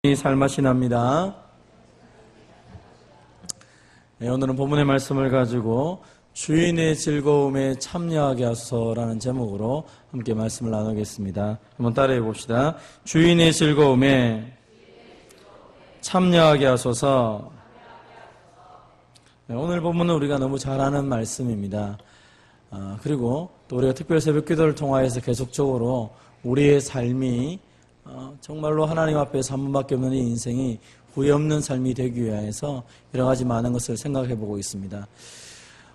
살마신합니다. 네, 오늘은 본문의 말씀을 가지고 주인의 즐거움에 참여하게 하소서라는 제목으로 함께 말씀을 나누겠습니다. 한번 따라해 봅시다. 주인의 즐거움에 참여하게 하소서. 네, 오늘 본문은 우리가 너무 잘 아는 말씀입니다. 그리고 또 우리가 특별 새벽 기도를 통하여서 계속적으로 우리의 삶이 정말로 하나님 앞에서 한 번밖에 없는 이 인생이 후회 없는 삶이 되기 위해서 여러 가지 많은 것을 생각해 보고 있습니다.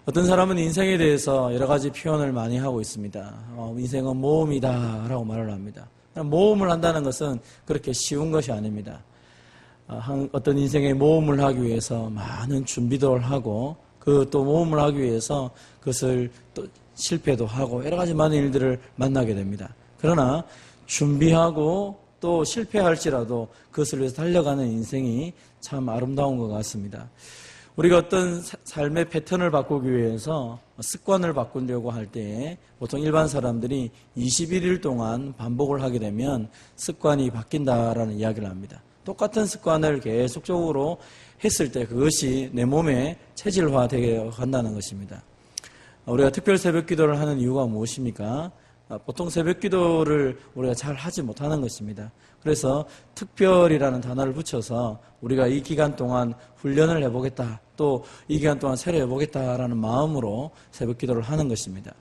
어떤 사람은 인생에 대해서 여러 가지 표현을 많이 하고 있습니다. 인생은 모험이다 라고 말을 합니다. 모험을 한다는 것은 그렇게 쉬운 것이 아닙니다. 어떤 인생의 모험을 하기 위해서 많은 준비도 하고 그 또 모험을 하기 위해서 그것을 또 실패도 하고 여러 가지 많은 일들을 만나게 됩니다. 그러나 준비하고 또 실패할지라도 그것을 위해서 달려가는 인생이 참 아름다운 것 같습니다. 우리가 어떤 삶의 패턴을 바꾸기 위해서 습관을 바꾸려고 할 때 보통 일반 사람들이 21일 동안 반복을 하게 되면 습관이 바뀐다라는 이야기를 합니다. 똑같은 습관을 계속적으로 했을 때 그것이 내 몸에 체질화되게 간다는 것입니다. 우리가 특별 새벽 기도를 하는 이유가 무엇입니까? 보통 새벽 기도를 우리가 잘 하지 못하는 것입니다. 그래서 특별이라는 단어를 붙여서 우리가 이 기간 동안 훈련을 해보겠다, 또 이 기간 동안 새로 해보겠다라는 마음으로 새벽 기도를 하는 것입니다.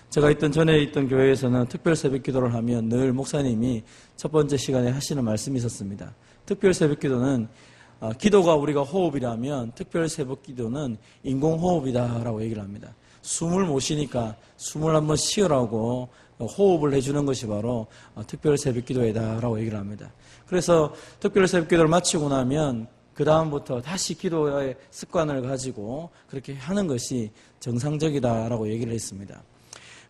제가 전에 있던 교회에서는 특별 새벽 기도를 하면 늘 목사님이 첫 번째 시간에 하시는 말씀이 있었습니다. 특별 새벽 기도는 기도가 우리가 호흡이라면 특별 새벽 기도는 인공호흡이다라고 얘기를 합니다. 숨을 못 쉬니까 숨을 한번 쉬으라고 호흡을 해주는 것이 바로 특별 새벽 기도이다라고 얘기를 합니다. 그래서 특별 새벽 기도를 마치고 나면 그 다음부터 다시 기도의 습관을 가지고 그렇게 하는 것이 정상적이다라고 얘기를 했습니다.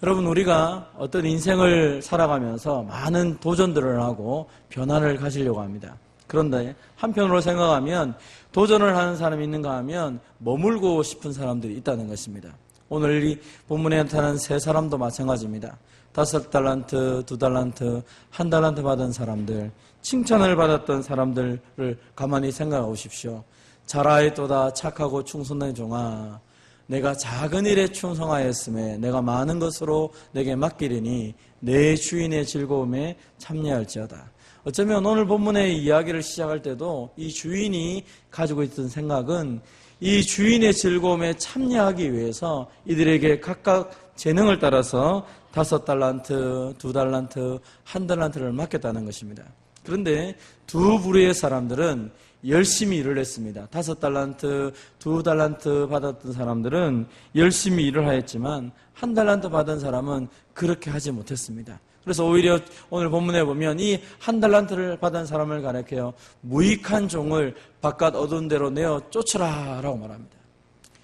여러분, 우리가 어떤 인생을 살아가면서 많은 도전들을 하고 변화를 가지려고 합니다. 그런데 한편으로 생각하면 도전을 하는 사람이 있는가 하면 머물고 싶은 사람들이 있다는 것입니다. 오늘 이 본문에 나타난 세 사람도 마찬가지입니다. 5달란트, 2달란트, 1달란트 받은 사람들, 칭찬을 받았던 사람들을 가만히 생각해 보십시오. 잘하였도다 착하고 충성된 종아, 내가 작은 일에 충성하였음에 내가 많은 것으로 내게 맡기리니 내 주인의 즐거움에 참여할지어다. 어쩌면 오늘 본문의 이야기를 시작할 때도 이 주인이 가지고 있던 생각은 이 주인의 즐거움에 참여하기 위해서 이들에게 각각 재능을 따라서 5달란트, 2달란트, 1달란트를 맡겼다는 것입니다. 그런데 두 부류의 사람들은 열심히 일을 했습니다. 5달란트, 2달란트 받았던 사람들은 열심히 일을 하였지만 1달란트 받은 사람은 그렇게 하지 못했습니다. 그래서 오히려 오늘 본문에 보면 이 1달란트를 받은 사람을 가리켜요. 무익한 종을 바깥 어두운 데로 내어 쫓으라 라고 말합니다.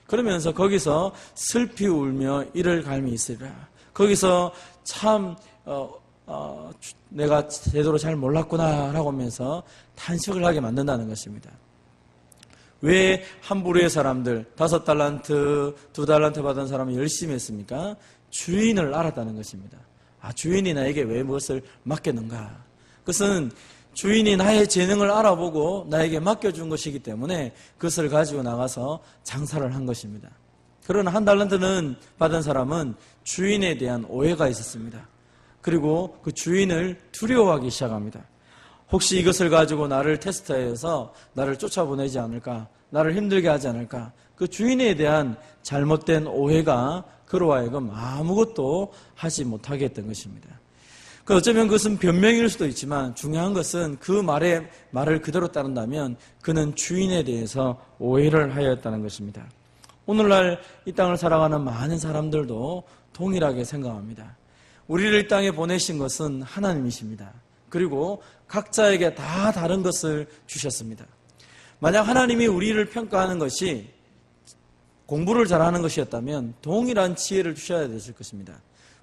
그러면서 거기서 슬피 울며 이를 갈미 있으리라. 거기서 참 내가 제대로 잘 몰랐구나 라고 하면서 탄식을 하게 만든다는 것입니다. 왜 한 부류의 사람들 5달란트, 2달란트 받은 사람은 열심히 했습니까? 주인을 알았다는 것입니다. 주인이 나에게 왜 무엇을 맡겼는가? 그것은 주인이 나의 재능을 알아보고 나에게 맡겨준 것이기 때문에 그것을 가지고 나가서 장사를 한 것입니다. 그러나 1달란트는 받은 사람은 주인에 대한 오해가 있었습니다. 그리고 그 주인을 두려워하기 시작합니다. 혹시 이것을 가지고 나를 테스트해서 나를 쫓아보내지 않을까? 나를 힘들게 하지 않을까? 그 주인에 대한 잘못된 오해가 그로 하여금 아무것도 하지 못하게 했던 것입니다. 어쩌면 그것은 변명일 수도 있지만 중요한 것은 그 말을 그대로 따른다면 그는 주인에 대해서 오해를 하였다는 것입니다. 오늘날 이 땅을 살아가는 많은 사람들도 동일하게 생각합니다. 우리를 이 땅에 보내신 것은 하나님이십니다. 그리고 각자에게 다 다른 것을 주셨습니다. 만약 하나님이 우리를 평가하는 것이 공부를 잘하는 것이었다면 동일한 지혜를 주셔야 되실 것입니다.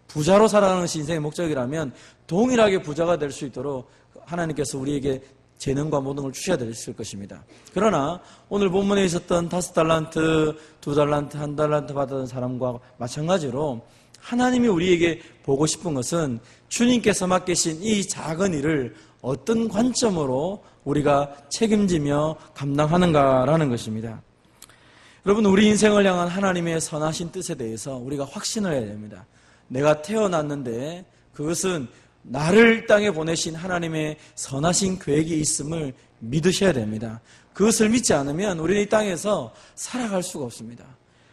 부자로 살아가는 것이 인생의 목적이라면 동일하게 부자가 될 수 있도록 하나님께서 우리에게 재능과 모든 걸 주셔야 되실 것입니다. 그러나 오늘 본문에 있었던 5달란트, 2달란트, 1달란트 받은 사람과 마찬가지로 하나님이 우리에게 보고 싶은 것은 주님께서 맡기신 이 작은 일을 어떤 관점으로 우리가 책임지며 감당하는가라는 것입니다. 여러분, 우리 인생을 향한 하나님의 선하신 뜻에 대해서 우리가 확신을 해야 됩니다. 내가 태어났는데 그것은 나를 땅에 보내신 하나님의 선하신 계획이 있음을 믿으셔야 됩니다. 그것을 믿지 않으면 우리는 이 땅에서 살아갈 수가 없습니다.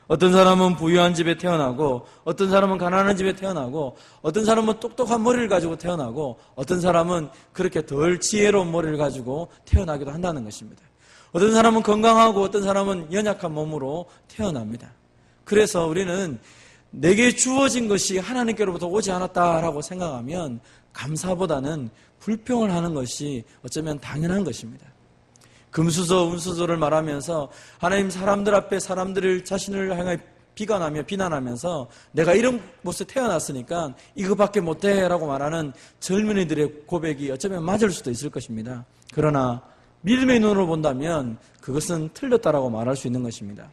어떤 사람은 부유한 집에 태어나고, 어떤 사람은 가난한 집에 태어나고, 어떤 사람은 똑똑한 머리를 가지고 태어나고, 어떤 사람은 그렇게 덜 지혜로운 머리를 가지고 태어나기도 한다는 것입니다. 어떤 사람은 건강하고 어떤 사람은 연약한 몸으로 태어납니다. 그래서 우리는 내게 주어진 것이 하나님께로부터 오지 않았다라고 생각하면 감사보다는 불평을 하는 것이 어쩌면 당연한 것입니다. 금수저, 운수저를 말하면서 하나님, 사람들 앞에 사람들을 자신을 향해 비관하며 비난하면서 내가 이런 모습에 태어났으니까 이거밖에 못해 라고 말하는 젊은이들의 고백이 어쩌면 맞을 수도 있을 것입니다. 그러나 믿음의 눈으로 본다면 그것은 틀렸다라고 말할 수 있는 것입니다.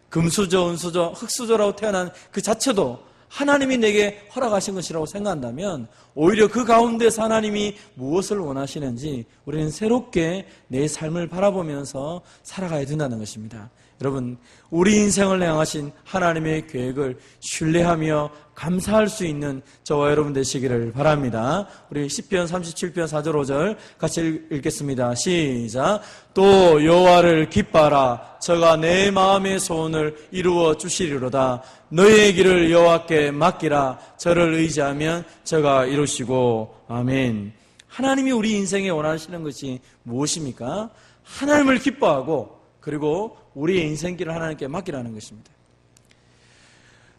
금수저, 은수저, 흙수저라고 태어난 그 자체도 하나님이 내게 허락하신 것이라고 생각한다면 오히려 그 가운데서 하나님이 무엇을 원하시는지 우리는 새롭게 내 삶을 바라보면서 살아가야 된다는 것입니다. 여러분, 우리 인생을 향하신 하나님의 계획을 신뢰하며 감사할 수 있는 저와 여러분 되시기를 바랍니다. 우리 시편 37편 4절 5절 같이 읽겠습니다. 시작. 또 여호와를 기뻐하라. 저가 내 마음의 소원을 이루어 주시리로다. 너의 길을 여호와께 맡기라. 저를 의지하면 저가 이루시고. 아멘. 하나님이 우리 인생에 원하시는 것이 무엇입니까? 하나님을 기뻐하고 그리고 우리의 인생길을 하나님께 맡기라는 것입니다.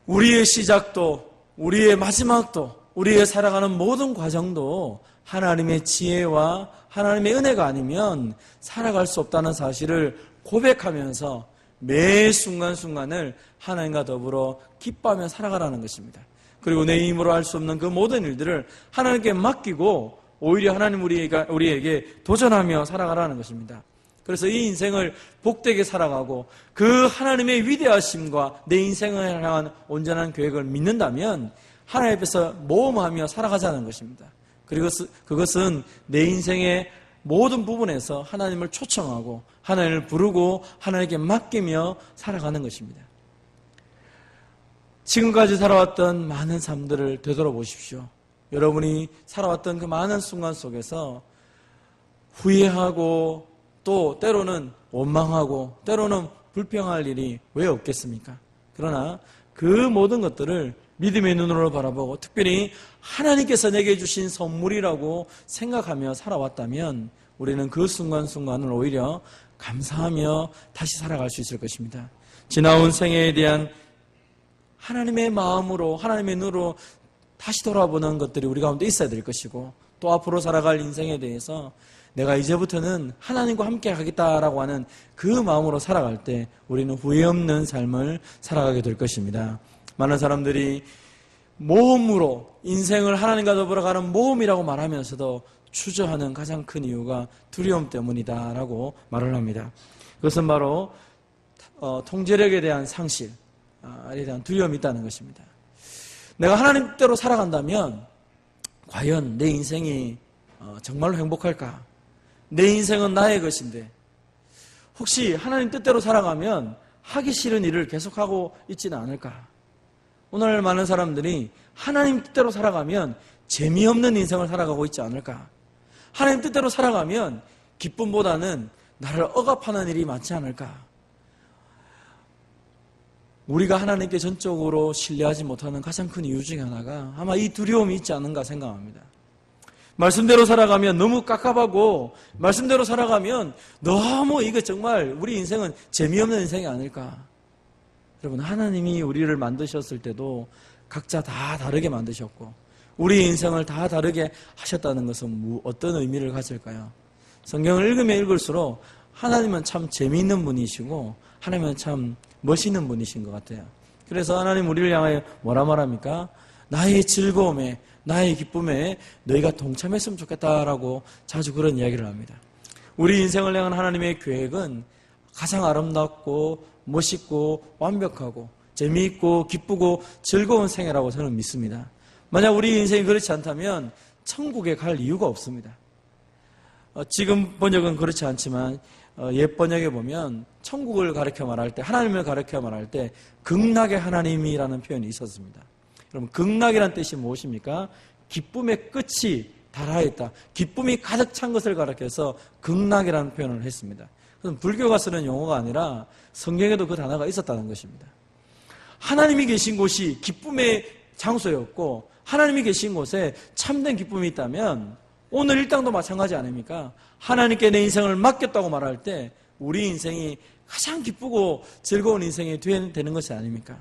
우리의 시작도, 우리의 마지막도, 우리의 살아가는 모든 과정도 하나님의 지혜와 하나님의 은혜가 아니면 살아갈 수 없다는 사실을 고백하면서 매 순간순간을 하나님과 더불어 기뻐하며 살아가라는 것입니다. 그리고 내 힘으로 할 수 없는 그 모든 일들을 하나님께 맡기고 오히려 하나님 우리에게 도전하며 살아가라는 것입니다. 그래서 이 인생을 복되게 살아가고 그 하나님의 위대하심과 내 인생을 향한 온전한 계획을 믿는다면 하나님 앞에서 모험하며 살아가자는 것입니다. 그리고 그것은 내 인생의 모든 부분에서 하나님을 초청하고 하나님을 부르고 하나님께 맡기며 살아가는 것입니다. 지금까지 살아왔던 많은 삶들을 되돌아보십시오. 여러분이 살아왔던 그 많은 순간 속에서 후회하고 또 때로는 원망하고 때로는 불평할 일이 왜 없겠습니까? 그러나 그 모든 것들을 믿음의 눈으로 바라보고 특별히 하나님께서 내게 주신 선물이라고 생각하며 살아왔다면 우리는 그 순간순간을 오히려 감사하며 다시 살아갈 수 있을 것입니다. 지나온 생애에 대한 하나님의 마음으로 하나님의 눈으로 다시 돌아보는 것들이 우리 가운데 있어야 될 것이고 또 앞으로 살아갈 인생에 대해서 내가 이제부터는 하나님과 함께 하겠다라고 하는 그 마음으로 살아갈 때 우리는 후회 없는 삶을 살아가게 될 것입니다. 많은 사람들이 모험으로 인생을 하나님과 더불어 가는 모험이라고 말하면서도 주저하는 가장 큰 이유가 두려움 때문이다라고 말을 합니다. 그것은 바로 통제력에 대한 상실에 대한 두려움이 있다는 것입니다. 내가 하나님 뜻대로 살아간다면 과연 내 인생이 정말로 행복할까? 내 인생은 나의 것인데 혹시 하나님 뜻대로 살아가면 하기 싫은 일을 계속하고 있지는 않을까? 오늘 많은 사람들이 하나님 뜻대로 살아가면 재미없는 인생을 살아가고 있지 않을까? 하나님 뜻대로 살아가면 기쁨보다는 나를 억압하는 일이 많지 않을까? 우리가 하나님께 전적으로 신뢰하지 못하는 가장 큰 이유 중에 하나가 아마 이 두려움이 있지 않은가 생각합니다. 말씀대로 살아가면 너무 깝깝하고 말씀대로 살아가면 너무 이거 정말 우리 인생은 재미없는 인생이 아닐까. 여러분, 하나님이 우리를 만드셨을 때도 각자 다 다르게 만드셨고 우리 인생을 다 다르게 하셨다는 것은 어떤 의미를 가질까요? 성경을 읽으면 읽을수록 하나님은 참 재미있는 분이시고 하나님은 참 멋있는 분이신 것 같아요. 그래서 하나님 우리를 향하여 뭐라 말합니까? 나의 즐거움에 나의 기쁨에 너희가 동참했으면 좋겠다라고 자주 그런 이야기를 합니다. 우리 인생을 향한 하나님의 계획은 가장 아름답고 멋있고 완벽하고 재미있고 기쁘고 즐거운 생애라고 저는 믿습니다. 만약 우리 인생이 그렇지 않다면 천국에 갈 이유가 없습니다. 지금 번역은 그렇지 않지만 옛 번역에 보면 천국을 가르쳐 말할 때, 하나님을 가르쳐 말할 때 극락의 하나님이라는 표현이 있었습니다. 그럼 극락이라는 뜻이 무엇입니까? 기쁨의 끝이 달하였다. 기쁨이 가득 찬 것을 가르쳐서 극락이라는 표현을 했습니다. 그럼 불교가 쓰는 용어가 아니라 성경에도 그 단어가 있었다는 것입니다. 하나님이 계신 곳이 기쁨의 장소였고 하나님이 계신 곳에 참된 기쁨이 있다면 오늘 일당도 마찬가지 아닙니까? 하나님께 내 인생을 맡겼다고 말할 때 우리 인생이 가장 기쁘고 즐거운 인생이 되는 것이 아닙니까?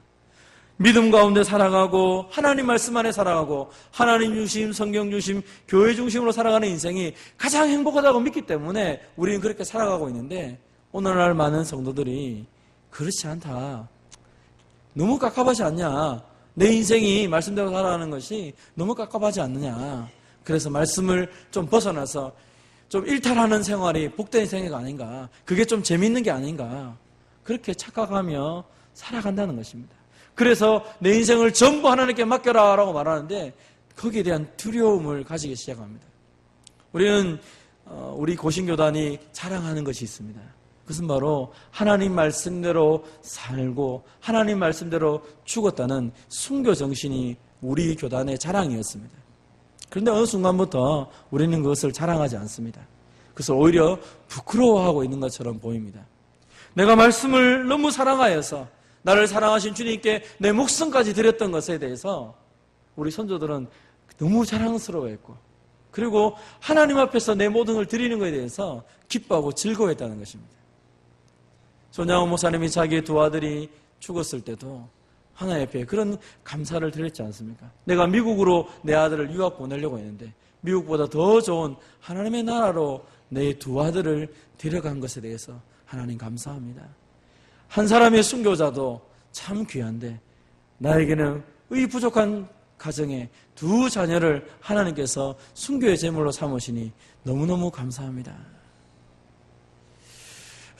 믿음 가운데 살아가고 하나님 말씀 안에 살아가고 하나님 중심, 성경 중심, 교회 중심으로 살아가는 인생이 가장 행복하다고 믿기 때문에 우리는 그렇게 살아가고 있는데 오늘날 많은 성도들이 그렇지 않다. 너무 깝깝하지 않냐? 내 인생이 말씀대로 살아가는 것이 너무 깝깝하지 않느냐? 그래서 말씀을 좀 벗어나서 좀 일탈하는 생활이 복된 생활이 아닌가? 그게 좀 재밌는 게 아닌가? 그렇게 착각하며 살아간다는 것입니다. 그래서 내 인생을 전부 하나님께 맡겨라 라고 말하는데 거기에 대한 두려움을 가지기 시작합니다. 우리는 우리 고신교단이 자랑하는 것이 있습니다. 그것은 바로 하나님 말씀대로 살고 하나님 말씀대로 죽었다는 순교 정신이 우리 교단의 자랑이었습니다. 그런데 어느 순간부터 우리는 그것을 자랑하지 않습니다. 그래서 오히려 부끄러워하고 있는 것처럼 보입니다. 내가 말씀을 너무 사랑하여서 나를 사랑하신 주님께 내 목숨까지 드렸던 것에 대해서 우리 선조들은 너무 자랑스러워했고 그리고 하나님 앞에서 내 모든 걸 드리는 것에 대해서 기뻐하고 즐거워했다는 것입니다. 손양원 목사님이 자기의 두 아들이 죽었을 때도 하나님 앞에 그런 감사를 드렸지 않습니까? 내가 미국으로 내 아들을 유학 보내려고 했는데 미국보다 더 좋은 하나님의 나라로 내 두 아들을 데려간 것에 대해서 하나님 감사합니다. 한 사람의 순교자도 참 귀한데 나에게는 의 부족한 가정에 두 자녀를 하나님께서 순교의 제물로 삼으시니 너무너무 감사합니다.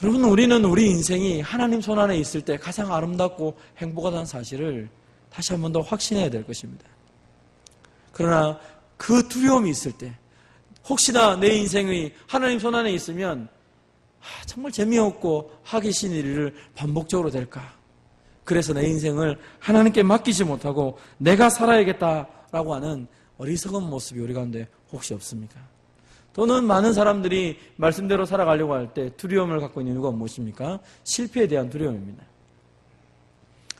여러분, 우리는 우리 인생이 하나님 손안에 있을 때 가장 아름답고 행복하다는 사실을 다시 한 번 더 확신해야 될 것입니다. 그러나 그 두려움이 있을 때 혹시나 내 인생이 하나님 손안에 있으면 정말 재미없고 하기 싫은 일을 반복적으로 될까? 그래서 내 인생을 하나님께 맡기지 못하고 내가 살아야겠다라고 하는 어리석은 모습이 우리 가운데 혹시 없습니까? 또는 많은 사람들이 말씀대로 살아가려고 할 때 두려움을 갖고 있는 이유가 무엇입니까? 실패에 대한 두려움입니다.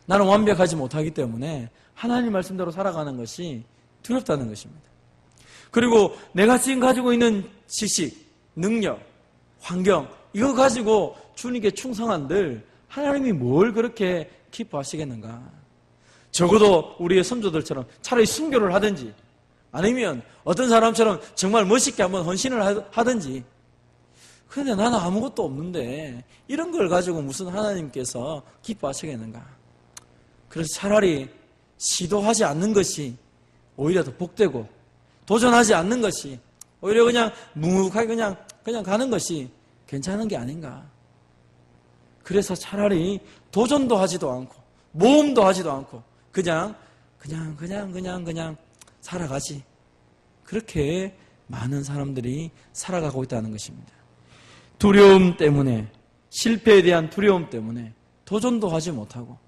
나는 완벽하지 못하기 때문에 하나님 말씀대로 살아가는 것이 두렵다는 것입니다. 그리고 내가 지금 가지고 있는 지식, 능력, 환경 이거 가지고 주님께 충성한들 하나님이 뭘 그렇게 기뻐하시겠는가? 적어도 우리의 선조들처럼 차라리 순교를 하든지 아니면 어떤 사람처럼 정말 멋있게 한번 헌신을 하든지. 그런데 나는 아무것도 없는데 이런 걸 가지고 무슨 하나님께서 기뻐하시겠는가? 그래서 차라리 시도하지 않는 것이 오히려 더 복되고 도전하지 않는 것이 오히려 그냥 묵묵하게 그냥 가는 것이 괜찮은 게 아닌가? 그래서 차라리 도전도 하지도 않고 모험도 하지도 않고 그냥 살아가지. 그렇게 많은 사람들이 살아가고 있다는 것입니다. 두려움 때문에, 실패에 대한 두려움 때문에 도전도 하지 못하고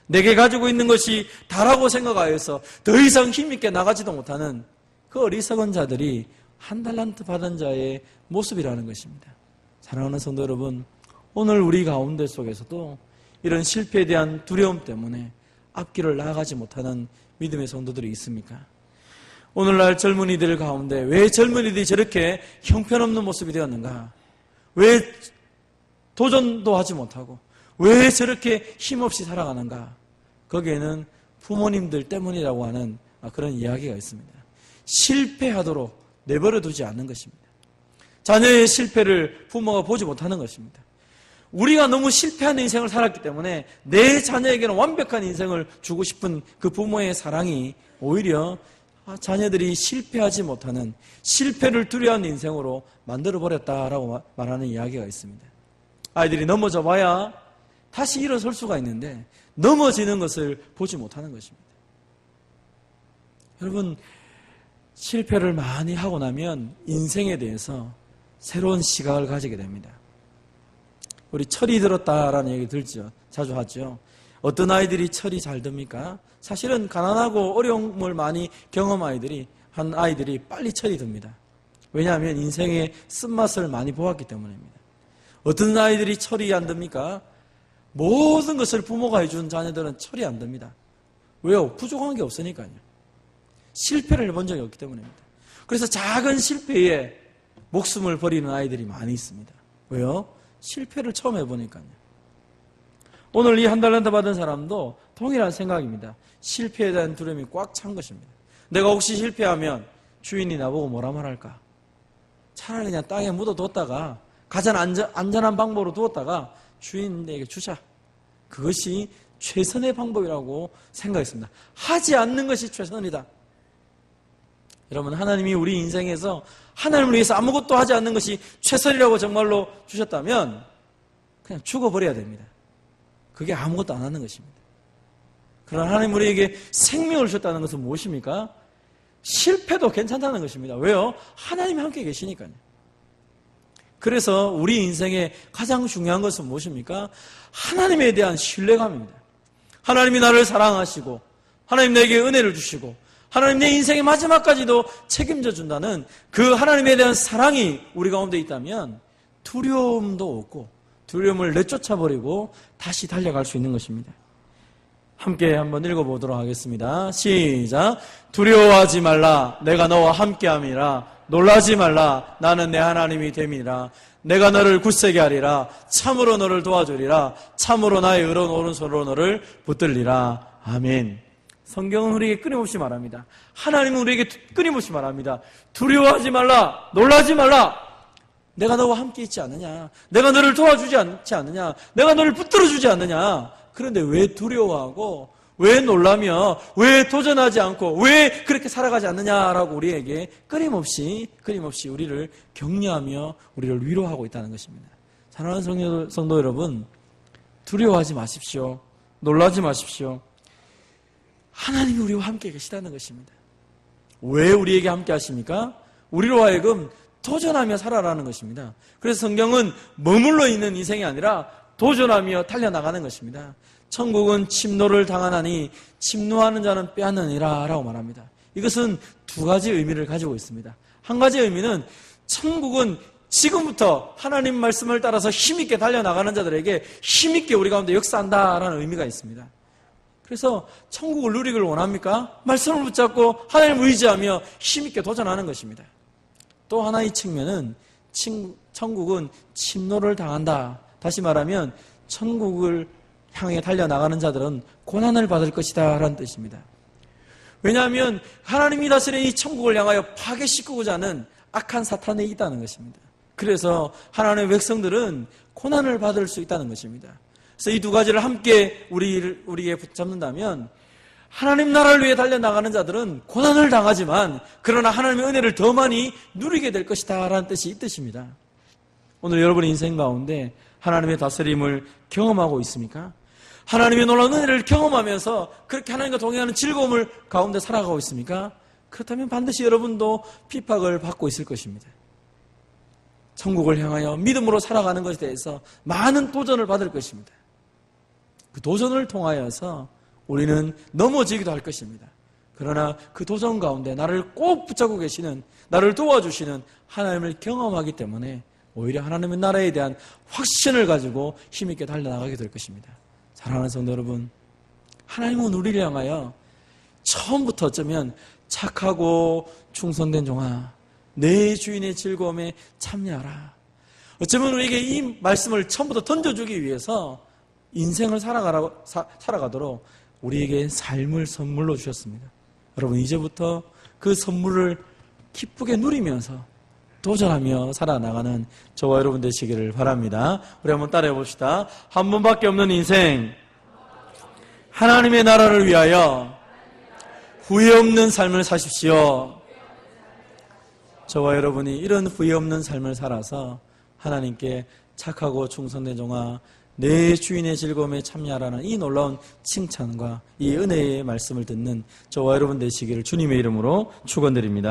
내게 가지고 있는 것이 다라고 생각하여서 더 이상 힘있게 나가지도 못하는 그 어리석은 자들이 한 달란트 받은 자의 모습이라는 것입니다. 사랑하는 성도 여러분, 오늘 우리 가운데 속에서도 이런 실패에 대한 두려움 때문에 앞길을 나아가지 못하는 믿음의 성도들이 있습니까? 오늘날 젊은이들 가운데 왜 젊은이들이 저렇게 형편없는 모습이 되었는가? 왜 도전도 하지 못하고 왜 저렇게 힘없이 살아가는가? 거기에는 부모님들 때문이라고 하는 그런 이야기가 있습니다. 실패하도록 내버려 두지 않는 것입니다. 자녀의 실패를 부모가 보지 못하는 것입니다. 우리가 너무 실패한 인생을 살았기 때문에 내 자녀에게는 완벽한 인생을 주고 싶은 그 부모의 사랑이 오히려 자녀들이 실패하지 못하는 실패를 두려워하는 인생으로 만들어버렸다라고 말하는 이야기가 있습니다. 아이들이 넘어져 봐야 다시 일어설 수가 있는데 넘어지는 것을 보지 못하는 것입니다. 여러분, 실패를 많이 하고 나면 인생에 대해서 새로운 시각을 가지게 됩니다. 우리 철이 들었다라는 얘기 들죠. 자주 하죠. 어떤 아이들이 철이 잘 듭니까? 사실은 가난하고 어려움을 많이 한 아이들이 빨리 철이 듭니다. 왜냐하면 인생의 쓴맛을 많이 보았기 때문입니다. 어떤 아이들이 철이 안 듭니까? 모든 것을 부모가 해준 자녀들은 철이 안 듭니다. 왜요? 부족한 게 없으니까요. 실패를 해본 적이 없기 때문입니다. 그래서 작은 실패에 목숨을 버리는 아이들이 많이 있습니다. 왜요? 실패를 처음 해보니까요. 오늘 이 한 달란트 받은 사람도 동일한 생각입니다. 실패에 대한 두려움이 꽉 찬 것입니다. 내가 혹시 실패하면 주인이 나보고 뭐라 말할까? 차라리 그냥 땅에 묻어뒀다가 가장 안전한 방법으로 두었다가 주인에게 주자. 그것이 최선의 방법이라고 생각했습니다. 하지 않는 것이 최선이다. 여러분, 하나님이 우리 인생에서 하나님을 위해서 아무것도 하지 않는 것이 최선이라고 정말로 주셨다면 그냥 죽어버려야 됩니다. 그게 아무것도 안 하는 것입니다. 그러나 하나님 우리에게 생명을 주셨다는 것은 무엇입니까? 실패도 괜찮다는 것입니다. 왜요? 하나님이 함께 계시니까요. 그래서 우리 인생의 가장 중요한 것은 무엇입니까? 하나님에 대한 신뢰감입니다. 하나님이 나를 사랑하시고 하나님 내게 은혜를 주시고 하나님 내 인생의 마지막까지도 책임져 준다는 그 하나님에 대한 사랑이 우리 가운데 있다면 두려움도 없고 두려움을 내쫓아버리고 다시 달려갈 수 있는 것입니다. 함께 한번 읽어보도록 하겠습니다. 시작. 두려워하지 말라. 내가 너와 함께함이라. 놀라지 말라. 나는 내 하나님이 됨이라. 내가 너를 굳세게 하리라. 참으로 너를 도와주리라. 참으로 나의 의로운 오른손으로 너를 붙들리라. 아멘. 성경은 우리에게 끊임없이 말합니다. 하나님은 우리에게 끊임없이 말합니다. 두려워하지 말라. 놀라지 말라. 내가 너와 함께 있지 않느냐. 내가 너를 도와주지 않지 않느냐. 내가 너를 붙들어주지 않느냐. 그런데 왜 두려워하고 왜 놀라며 왜 도전하지 않고 왜 그렇게 살아가지 않느냐라고 우리에게 끊임없이 우리를 격려하며 우리를 위로하고 있다는 것입니다. 사랑하는 성도 여러분, 두려워하지 마십시오. 놀라지 마십시오. 하나님이 우리와 함께 계시다는 것입니다. 왜 우리에게 함께 하십니까? 우리로 하여금 도전하며 살아라는 것입니다. 그래서 성경은 머물러 있는 인생이 아니라 도전하며 달려나가는 것입니다. 천국은 침노를 당하나니 침노하는 자는 빼앗느니라 라고 말합니다. 이것은 두 가지 의미를 가지고 있습니다. 한 가지 의미는 천국은 지금부터 하나님 말씀을 따라서 힘있게 달려나가는 자들에게 힘있게 우리 가운데 역사한다라는 의미가 있습니다. 그래서 천국을 누리기를 원합니까? 말씀을 붙잡고 하나님을 의지하며 힘있게 도전하는 것입니다. 또 하나의 측면은 천국은 침노를 당한다. 다시 말하면 천국을 향해 달려나가는 자들은 고난을 받을 것이다 라는 뜻입니다. 왜냐하면 하나님이 다스리는 이 천국을 향하여 파괴시키고자 하는 악한 사탄이 있다는 것입니다. 그래서 하나님의 백성들은 고난을 받을 수 있다는 것입니다. 그래서 이 두 가지를 함께 우리에게 붙잡는다면 하나님 나라를 위해 달려나가는 자들은 고난을 당하지만 그러나 하나님의 은혜를 더 많이 누리게 될 것이다 라는 뜻이 이 뜻입니다. 오늘 여러분의 인생 가운데 하나님의 다스림을 경험하고 있습니까? 하나님의 놀라운 은혜를 경험하면서 그렇게 하나님과 동행하는 즐거움을 가운데 살아가고 있습니까? 그렇다면 반드시 여러분도 핍박을 받고 있을 것입니다. 천국을 향하여 믿음으로 살아가는 것에 대해서 많은 도전을 받을 것입니다. 그 도전을 통하여서 우리는 넘어지기도 할 것입니다. 그러나 그 도전 가운데 나를 꼭 붙잡고 계시는, 나를 도와주시는 하나님을 경험하기 때문에 오히려 하나님의 나라에 대한 확신을 가지고 힘있게 달려나가게 될 것입니다. 사랑하는 성도 여러분, 하나님은 우리를 향하여 처음부터 어쩌면 착하고 충성된 종아, 내 주인의 즐거움에 참여하라. 어쩌면 우리에게 이 말씀을 처음부터 던져주기 위해서 인생을 살아가도록 우리에게 삶을 선물로 주셨습니다. 여러분, 이제부터 그 선물을 기쁘게 누리면서 도전하며 살아나가는 저와 여러분 되시기를 바랍니다. 우리 한번 따라해 봅시다. 한 번밖에 없는 인생, 하나님의 나라를 위하여 후회 없는 삶을 사십시오. 저와 여러분이 이런 후회 없는 삶을 살아서 하나님께 착하고 충성된 종아, 내 주인의 즐거움에 참여하라는 이 놀라운 칭찬과 이 은혜의 말씀을 듣는 저와 여러분 되시기를 주님의 이름으로 축원드립니다.